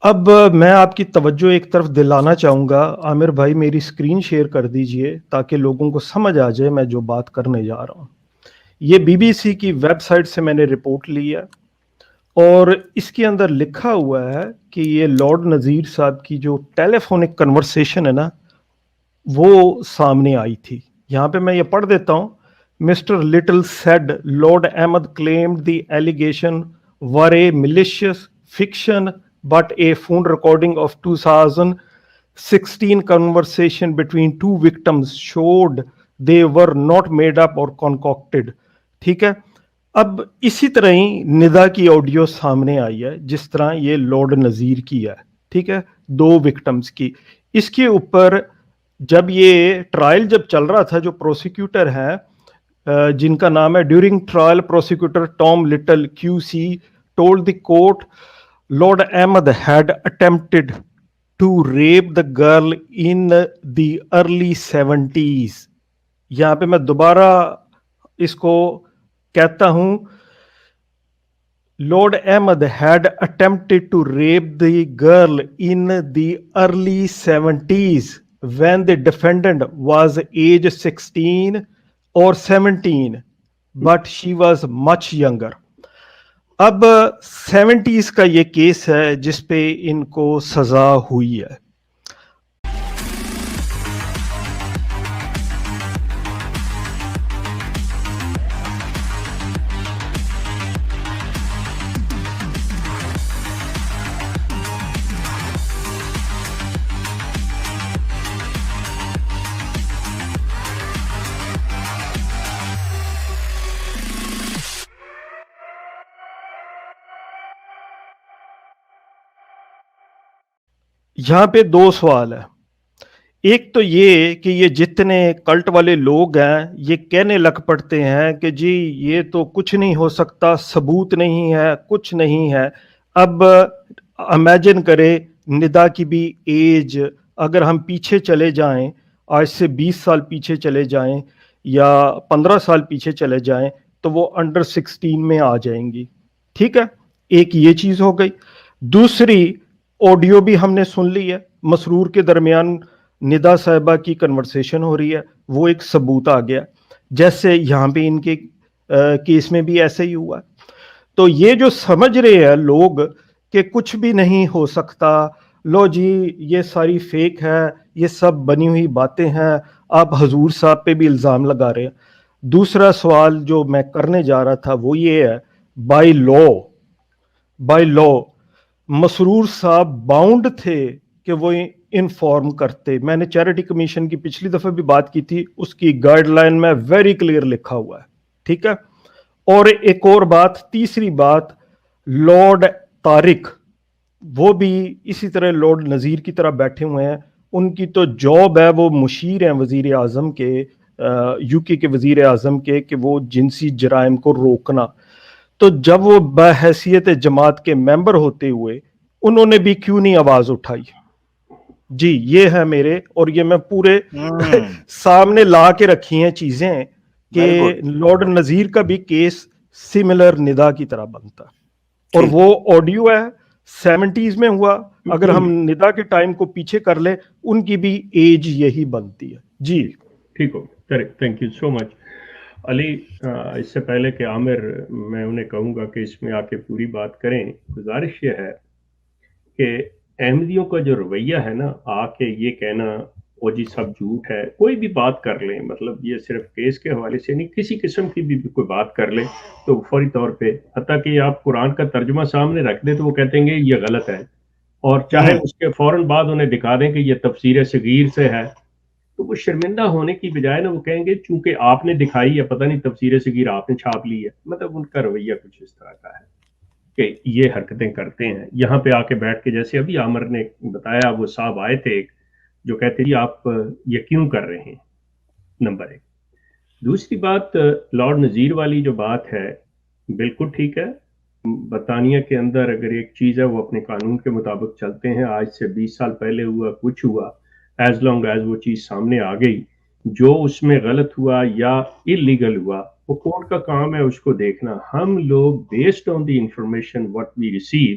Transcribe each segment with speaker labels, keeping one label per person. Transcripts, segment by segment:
Speaker 1: اب میں آپ کی توجہ ایک طرف دلانا چاہوں گا. عامر بھائی میری اسکرین شیئر کر دیجئے تاکہ لوگوں کو سمجھ آ جائے میں جو بات کرنے جا رہا ہوں. یہ بی بی سی کی ویب سائٹ سے میں نے رپورٹ لی ہے اور اس کے اندر لکھا ہوا ہے کہ یہ لارڈ نذیر صاحب کی جو ٹیلی فونک کنورسیشن ہے نا وہ سامنے آئی تھی. یہاں پہ میں یہ پڑھ دیتا ہوں. Mister Little said Lord Ahmed claimed the allegation were a malicious fiction but a phone recording of 2016 conversation between two victims showed they were not made up or concocted. ٹھیک ہے. اب اسی طرح ہی ندا کی آڈیو سامنے آئی ہے جس طرح یہ لارڈ نذیر کی ہے. ٹھیک ہے, 2 وکٹمز کی. اس کے اوپر جب یہ ٹرائل جب چل رہا تھا جو پروسیکیوٹر ہیں جن کا نام ہے during trial prosecutor Tom Little Q C told the court Lord Ahmed had attempted to rape the girl in the early 70s. یہاں پہ میں دوبارہ اس کو کہتا ہوں. Lord Ahmed had attempted to rape the girl in the early 70s when the defendant was age 16 or 17, but she was much younger. اب 70s کا یہ کیس ہے جس پہ ان کو سزا ہوئی ہے. یہاں پہ 2 سوال ہے. ایک تو یہ کہ یہ جتنے کلٹ والے لوگ ہیں یہ کہنے لگ پڑتے ہیں کہ جی یہ تو کچھ نہیں ہو سکتا, ثبوت نہیں ہے, کچھ نہیں ہے. اب امیجن کرے ندا کی بھی ایج اگر ہم پیچھے چلے جائیں, آج سے 20 سال پیچھے چلے جائیں یا 15 سال پیچھے چلے جائیں تو وہ انڈر 16 میں آ جائیں گی. ٹھیک ہے, ایک یہ چیز ہو گئی. دوسری آڈیو بھی ہم نے سن لی ہے, مسرور کے درمیان ندا صاحبہ کی کنورسیشن ہو رہی ہے, وہ ایک ثبوت آ گیا. جیسے یہاں پہ ان کے کیس میں بھی ایسے ہی ہوا. تو یہ جو سمجھ رہے ہیں لوگ کہ کچھ بھی نہیں ہو سکتا, لو جی یہ ساری فیک ہے, یہ سب بنی ہوئی باتیں ہیں, آپ حضور صاحب پہ بھی الزام لگا رہے ہیں. دوسرا سوال جو میں کرنے جا رہا تھا وہ یہ ہے, بائی لا مسرور صاحب باؤنڈ تھے کہ وہ انفارم کرتے. میں نے چیریٹی کمیشن کی پچھلی دفعہ بھی بات کی تھی, اس کی گائیڈ لائن میں ویری کلیئر لکھا ہوا ہے. ٹھیک ہے. اور ایک اور بات, تیسری بات, لارڈ طارق وہ بھی اسی طرح لارڈ نذیر کی طرح بیٹھے ہوئے ہیں. ان کی تو جاب ہے, وہ مشیر ہیں وزیر اعظم کے, یو کے وزیر اعظم کے, کہ وہ جنسی جرائم کو روکنا. تو جب وہ بحیثیت جماعت کے ممبر ہوتے ہوئے انہوں نے بھی کیوں نہیں آواز اٹھائی؟ جی یہ ہے میرے, اور یہ میں پورے سامنے لا کے رکھی ہیں چیزیں کہ لارڈ نذیر کا بھی کیس سملر ندا کی طرح بنتا, اور وہ آڈیو ہے 70s میں ہوا. اگر ہم ندا کے ٹائم کو پیچھے کر لیں ان کی بھی ایج یہی بنتی ہے. جی
Speaker 2: ٹھیک ہو, کریکٹ, تھینک یو سو مچ. علی, اس سے پہلے کہ عامر, میں انہیں کہوں گا کہ اس میں آ کے پوری بات کریں. گزارش یہ ہے کہ احمدیوں کا جو رویہ ہے نا, آ کے یہ کہنا وہ جی سب جھوٹ ہے, کوئی بھی بات کر لیں, مطلب یہ صرف کیس کے حوالے سے نہیں, کسی قسم کی بھی کوئی بات کر لیں تو فوری طور پہ, حتیٰ کہ آپ قرآن کا ترجمہ سامنے رکھ دیں تو وہ کہتے ہیں یہ غلط ہے, اور چاہے اس کے فوراً بعد انہیں دکھا دیں کہ یہ تفسیر صغیر سے ہے, تو وہ شرمندہ ہونے کی بجائے نا وہ کہیں گے چونکہ آپ نے دکھائی ہے, پتہ نہیں تفسیر صغیر آپ نے چھاپ لی ہے. مطلب ان کا رویہ کچھ اس طرح کا ہے کہ یہ حرکتیں کرتے ہیں. یہاں پہ آ کے بیٹھ کے, جیسے ابھی عامر نے بتایا, وہ صاحب آئے تھے ایک جو کہتے جی آپ یہ کیوں کر رہے ہیں, نمبر 1. دوسری بات, لارڈ نذیر والی جو بات ہے بالکل ٹھیک ہے. برطانیہ کے اندر اگر ایک چیز ہے وہ اپنے قانون کے مطابق چلتے ہیں. آج سے 20 سال پہلے ہوا کچھ ہوا, ایز لانگ ایز وہ چیز سامنے آ گئی, جو اس میں غلط ہوا یا اللیگل ہوا وہ کورٹ کا کام ہے اس کو دیکھنا. ہم لوگ based on the information what we receive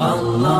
Speaker 3: Allah